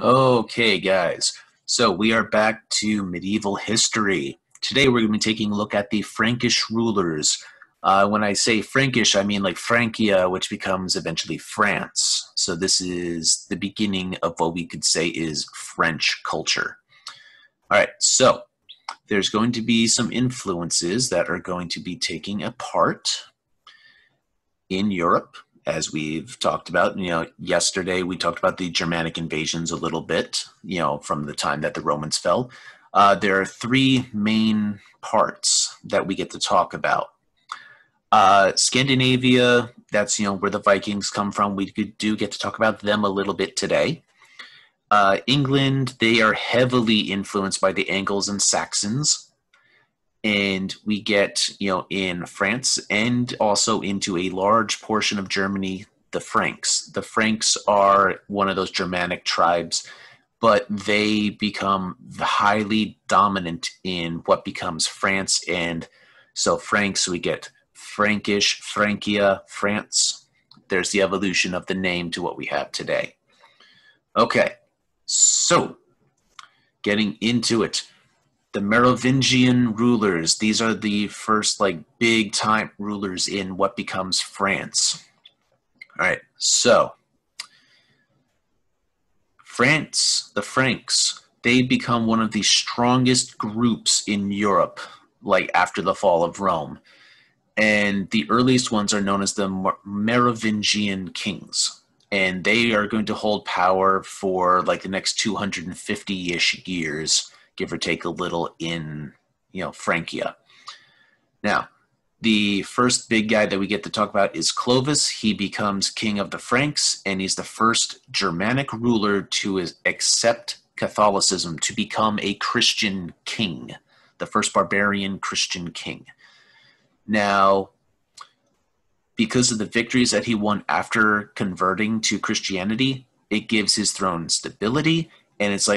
Okay, guys. So we are back to medieval history. Today we're going to be taking a look at the Frankish rulers. When I say Frankish, I mean like Francia, which becomes eventually France. So this is the beginning of what we could say is French culture. All right, so there's going to be some influences that are going to be taking a part in Europe, as we've talked about. Yesterday we talked about the Germanic invasions a little bit, from the time that the Romans fell. There are three main parts that we get to talk about. Scandinavia, that's, where the Vikings come from. We do get to talk about them a little bit today. England, they are heavily influenced by the Angles and Saxons. And we get, in France and also into a large portion of Germany, the Franks. The Franks are one of those Germanic tribes, but they become highly dominant in what becomes France. And so Franks, we get Frankish, Francia, France. There's the evolution of the name to what we have today. Okay, so getting into it. The Merovingian rulers, these are the first big time rulers in what becomes France. All right, so France, the Franks, they become one of the strongest groups in Europe, after the fall of Rome. And the earliest ones are known as the Merovingian kings. And they are going to hold power for the next 250-ish years, give or take a little, in Francia. Now, the first big guy that we get to talk about is Clovis. He becomes king of the Franks, and he's the first Germanic ruler to accept Catholicism, to become a Christian king, the first barbarian Christian king. Now, because of the victories that he won after converting to Christianity, it gives his throne stability, and it's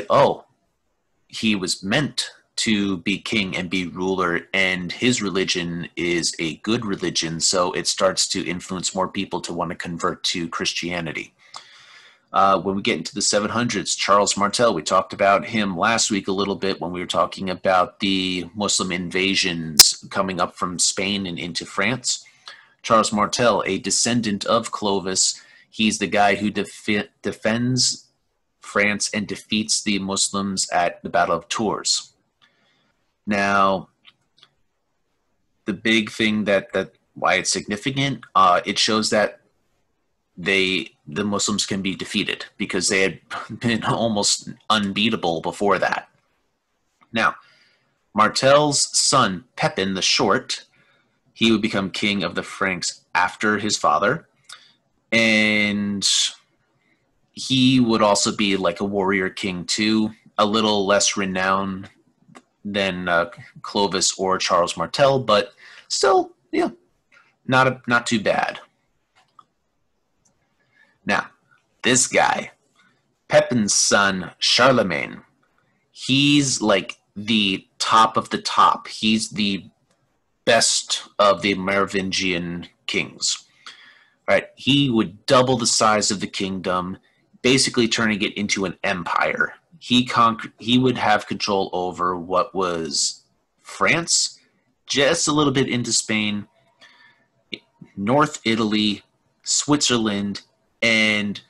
he was meant to be king and be ruler, and his religion is a good religion, so it starts to influence more people to want to convert to Christianity. When we get into the 700s, Charles Martel, we talked about him last week a little bit when we were talking about the Muslim invasions coming up from Spain and into France. Charles Martel, a descendant of Clovis, he's the guy who defends France and defeats the Muslims at the Battle of Tours. Now, the big thing that why it's significant, it shows that the Muslims can be defeated, because they had been almost unbeatable before that. Now, Martel's son, Pepin the Short, he would become king of the Franks after his father, and he would also be a warrior king too, a little less renowned than Clovis or Charles Martel, but still, not too bad. Now, this guy, Pepin's son, Charlemagne, he's the top of the top. He's the best of the Merovingian kings. All right, he would double the size of the kingdom, basically turning it into an empire. He would have control over what was France, just a little bit into Spain, North Italy, Switzerland, and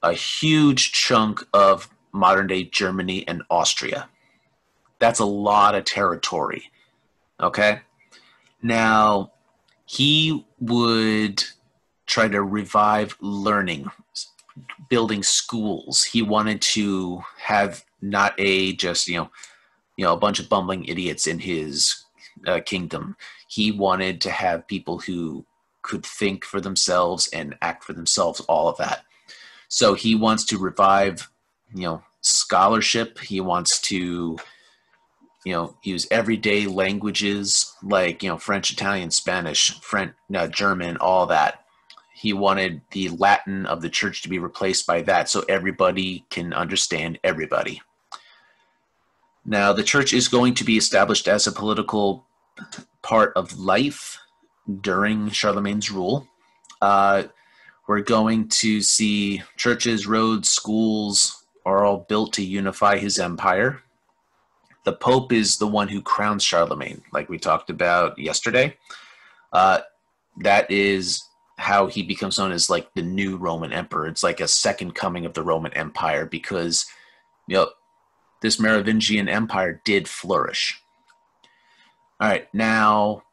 a huge chunk of modern-day Germany and Austria. That's a lot of territory, okay? Now, he would try to revive learning, building schools. He wanted to have not just a bunch of bumbling idiots in his kingdom. He wanted to have people who could think for themselves and act for themselves, all of that. So he wants to revive, scholarship. He wants to, use everyday languages like, French, Italian, Spanish, French, German, all that. He wanted the Latin of the church to be replaced by that, so everybody can understand everybody. Now, the church is going to be established as a political part of life during Charlemagne's rule. We're going to see churches, roads, schools, are all built to unify his empire. The Pope is the one who crowns Charlemagne, like we talked about yesterday. That is how he becomes known as like the new Roman Emperor. It's like a second coming of the Roman Empire because, this Merovingian Empire did flourish. All right, now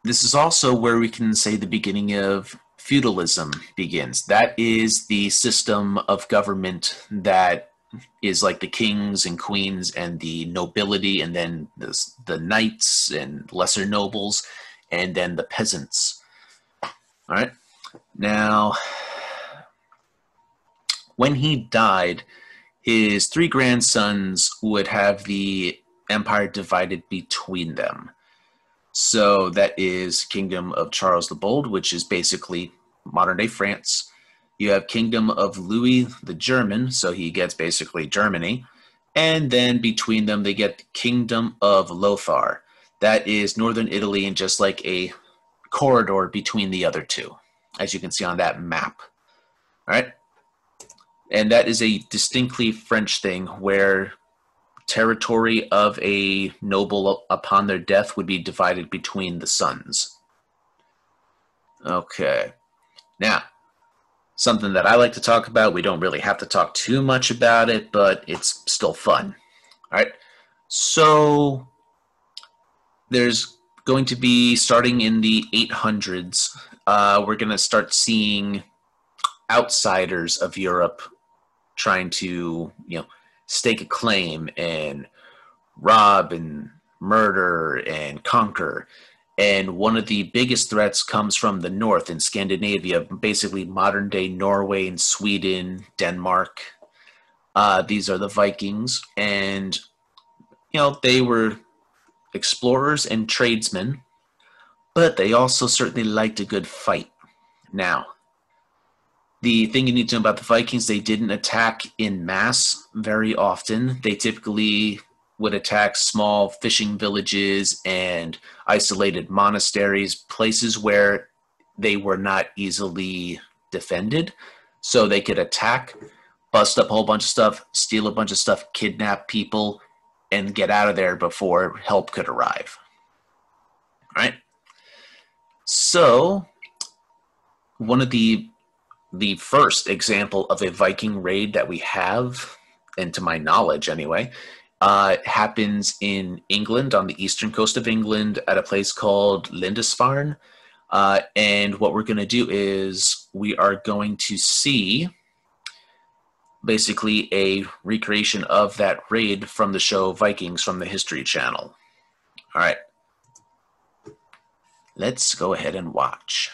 this is also where we can say the beginning of feudalism begins. That is the system of government that is like the kings and queens and the nobility, and then the knights and lesser nobles, and then the peasants. All right. Now, when he died, his 3 grandsons would have the empire divided between them. So that is Kingdom of Charles the Bold, which is basically modern-day France. You have Kingdom of Louis the German, so he gets basically Germany. And then between them, they get the Kingdom of Lothar. That is northern Italy and just like a corridor between the other two, as you can see on that map. All right? And that is a distinctly French thing where territory of a noble upon their death would be divided between the sons. Okay. Now, something that I like to talk about. We don't really have to talk too much about it, but it's still fun. All right. So there's going to be, starting in the 800s, we're going to start seeing outsiders of Europe trying to, stake a claim and rob and murder and conquer. And one of the biggest threats comes from the north in Scandinavia, basically modern-day Norway and Sweden, Denmark. These are the Vikings. And, they were explorers and tradesmen, but they also certainly liked a good fight. Now, the thing you need to know about the Vikings, they didn't attack in mass very often. They typically would attack small fishing villages and isolated monasteries, places where they were not easily defended. So they could attack, bust up a whole bunch of stuff, steal a bunch of stuff, kidnap people, and get out of there before help could arrive. All right? So, one of the first example of a Viking raid that we have, and to my knowledge anyway, happens in England, on the eastern coast of England, at a place called Lindisfarne. And what we're going to do is we are going to see basically a recreation of that raid from the show Vikings from the History Channel. All right. Let's go ahead and watch.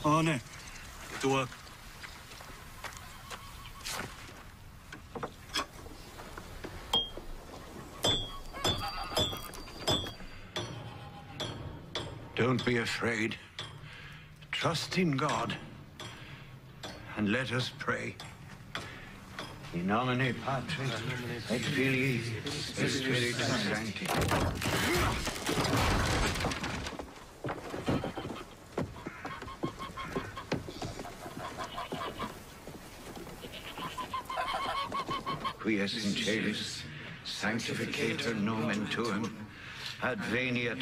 Arne, get to work. Don't be afraid. Trust in God. And let us pray. In nomine Patris, et Filii, et Spiritus Sancti. Quies in celis, sanctificator nomen tuum, adveniat.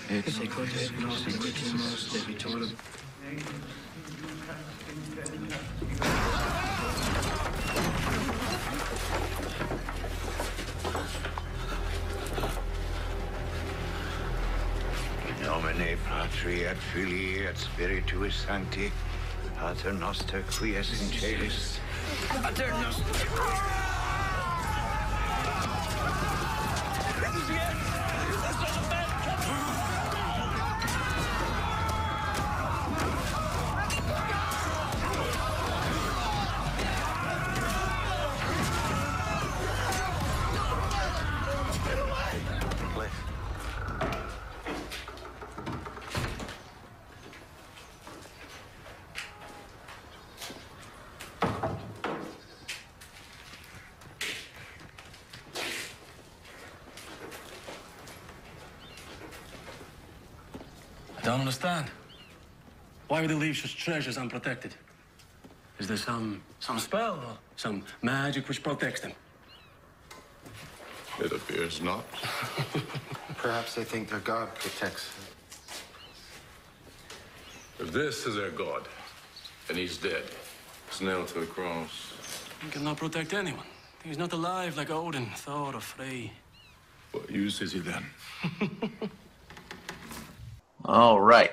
Nomine Patri et Filii et Spiritus Sancti, Pater Noster qui es in celis. Pater Noster. I don't understand. Why would they leave such treasures unprotected? Is there some spell or some magic which protects them? It appears not. Perhaps they think their god protects. If this is their god, and he's dead, he's nailed to the cross. He cannot protect anyone. He's not alive like Odin, Thor, or Frey. What use is he then? All right.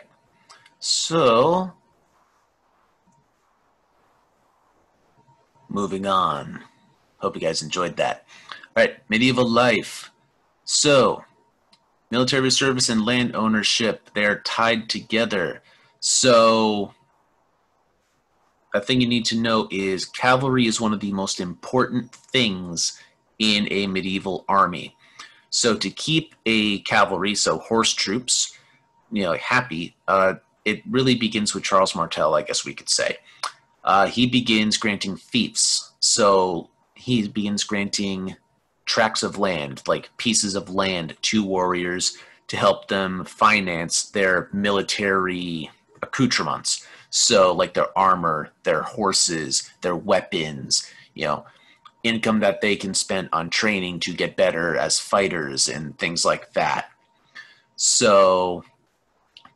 So, moving on. Hope you guys enjoyed that. All right, medieval life. So, military service and land ownership, they're tied together. So, a thing you need to know is cavalry is one of the most important things in a medieval army. So, to keep a cavalry, so horse troops, happy, it really begins with Charles Martel, I guess we could say. He begins granting fiefs. So he begins granting tracts of land, like pieces of land, to warriors to help them finance their military accoutrements. So like their armor, their horses, their weapons, income that they can spend on training to get better as fighters and things like that. So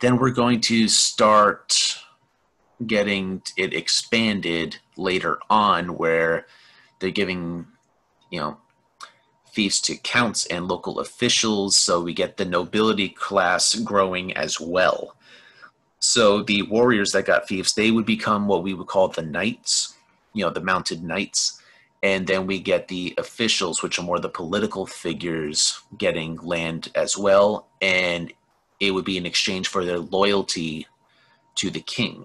then we're going to start getting it expanded later on where they're giving, fiefs to counts and local officials. So we get the nobility class growing as well. So the warriors that got fiefs, they would become what we would call the knights, the mounted knights. And then we get the officials, which are more the political figures, getting land as well. And it would be in exchange for their loyalty to the king.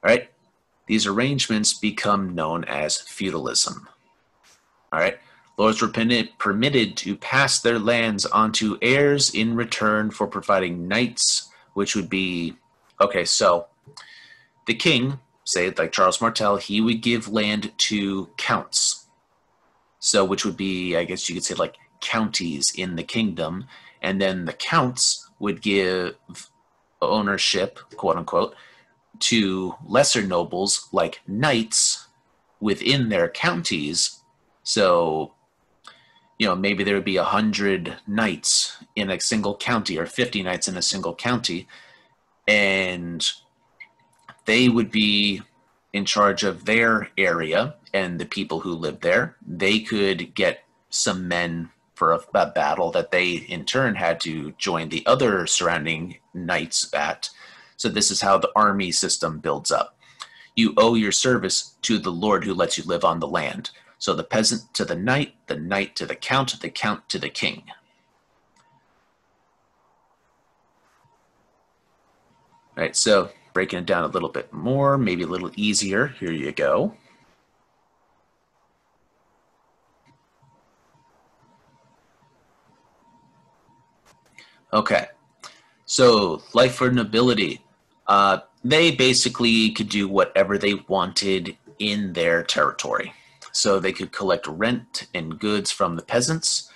All right. These arrangements become known as feudalism. All right. Lords were permitted to pass their lands onto heirs in return for providing knights, which would be, so the king, say like Charles Martel, he would give land to counts. So which would be, I guess you could say like counties in the kingdom. And then the counts would give ownership, quote unquote, to lesser nobles like knights within their counties. So, maybe there would be 100 knights in a single county or 50 knights in a single county. And they would be in charge of their area and the people who lived there. They could get some men for a battle that they in turn had to join the other surrounding knights at. So this is how the army system builds up. You owe your service to the lord who lets you live on the land. So the peasant to the knight to the count to the king. All right, so breaking it down a little bit more, maybe a little easier. Here you go. Okay, so life for nobility. They basically could do whatever they wanted in their territory. So they could collect rent and goods from the peasants.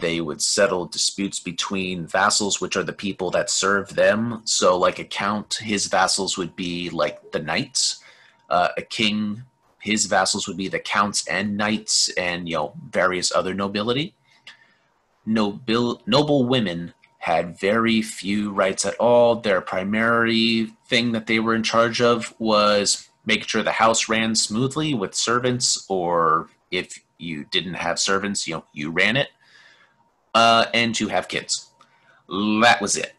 They would settle disputes between vassals, which are the people that serve them. So like a count, his vassals would be like the knights. A king, his vassals would be the counts and knights and, various other nobility. Noble women had very few rights at all. Their primary thing that they were in charge of was making sure the house ran smoothly with servants, or if you didn't have servants, you ran it, and to have kids. That was it.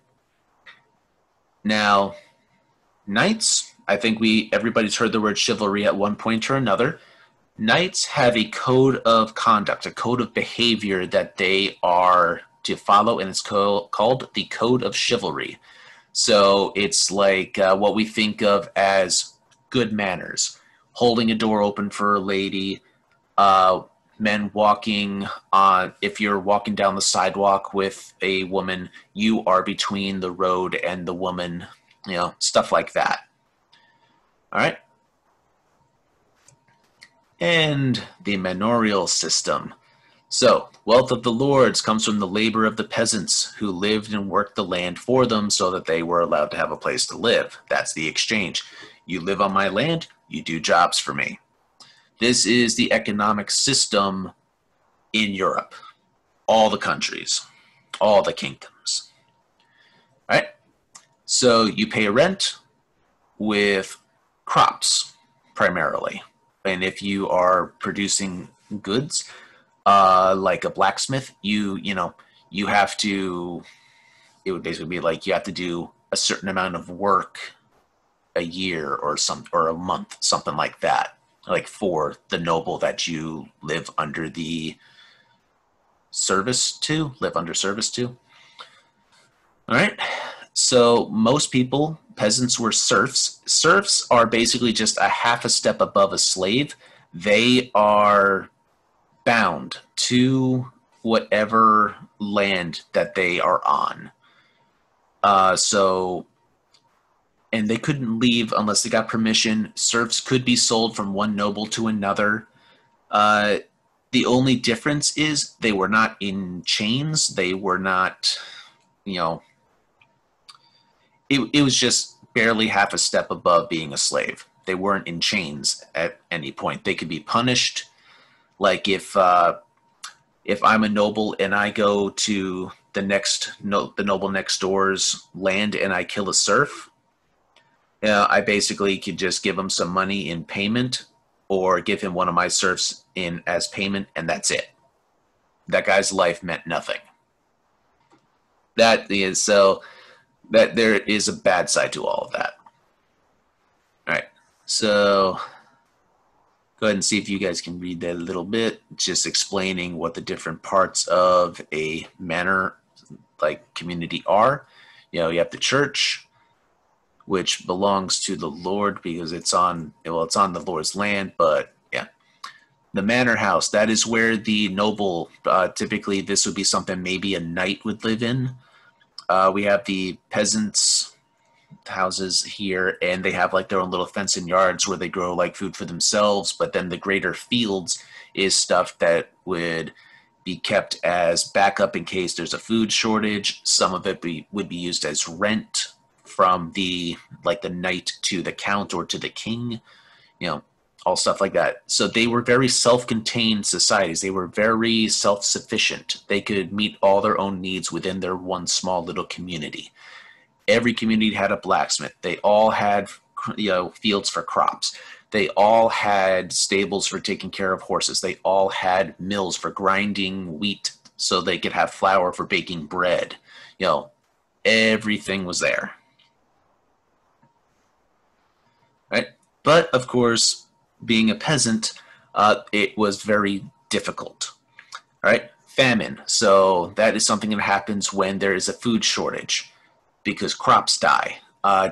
Now, knights, I think everybody's heard the word chivalry at one point or another. Knights have a code of conduct, a code of behavior that they are to follow, and it's called the Code of Chivalry. So it's like what we think of as good manners, holding a door open for a lady, men walking on, if you're walking down the sidewalk with a woman, you are between the road and the woman, stuff like that. All right. And the manorial system. So, wealth of the lords comes from the labor of the peasants who lived and worked the land for them so that they were allowed to have a place to live. That's the exchange. You live on my land, you do jobs for me. This is the economic system in Europe. All the countries, all the kingdoms. All right? So you pay rent with crops, primarily. And if you are producing goods, like a blacksmith, you have to, it would basically be like you have to do a certain amount of work a year or a month, something like that, like for the noble that you live under service to. All right. So most people, peasants, were serfs. Serfs are basically just a half a step above a slave. They are bound to whatever land that they are on. And they couldn't leave unless they got permission. Serfs could be sold from one noble to another. The only difference is they were not in chains. They were not, it was just barely half a step above being a slave. They weren't in chains at any point. They could be punished. Like if I'm a noble and I go to the noble next door's land and I kill a serf, I basically could just give him some money in payment, or give him one of my serfs in as payment, and that's it. That guy's life meant nothing. That there is a bad side to all of that. All right, so go ahead and see if you guys can read that a little bit. It's just explaining what the different parts of a manor community are. You have the church, which belongs to the Lord because it's on the Lord's land, but yeah. The manor house, that is where the noble, typically this would be something maybe a knight would live in. We have the peasants' houses here, and they have their own little fenced-in yards where they grow food for themselves, but then the greater fields is stuff that would be kept as backup in case there's a food shortage. Some of it would be used as rent from the knight to the count or to the king, all stuff like that. So they were very self-contained societies. They were very self-sufficient. They could meet all their own needs within their one small little community. Every community had a blacksmith. They all had fields for crops. They all had stables for taking care of horses. They all had mills for grinding wheat so they could have flour for baking bread. Everything was there. Right? But of course, being a peasant, it was very difficult. All right? Famine. So that is something that happens when there is a food shortage because crops die.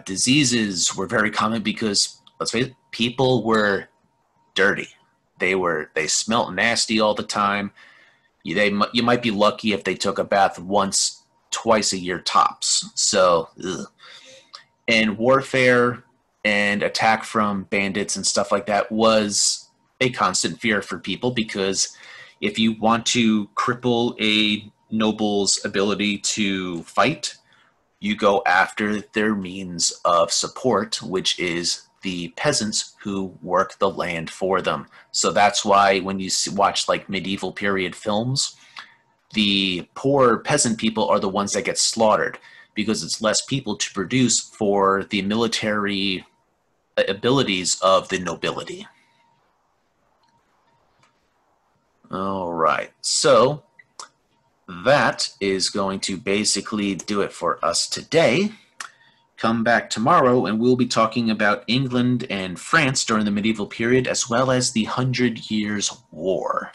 Diseases were very common because, let's face it, people were dirty. They smelt nasty all the time. You might be lucky if they took a bath once, twice a year tops. So, ugh. And warfare and attack from bandits and stuff like that was a constant fear for people, because if you want to cripple a noble's ability to fight, you go after their means of support, which is the peasants who work the land for them. So that's why when you watch medieval period films, the poor peasant people are the ones that get slaughtered because it's less people to produce for the military abilities of the nobility. All right, so that is going to basically do it for us today. Come back tomorrow and we'll be talking about England and France during the medieval period as well as the 100 Years' War.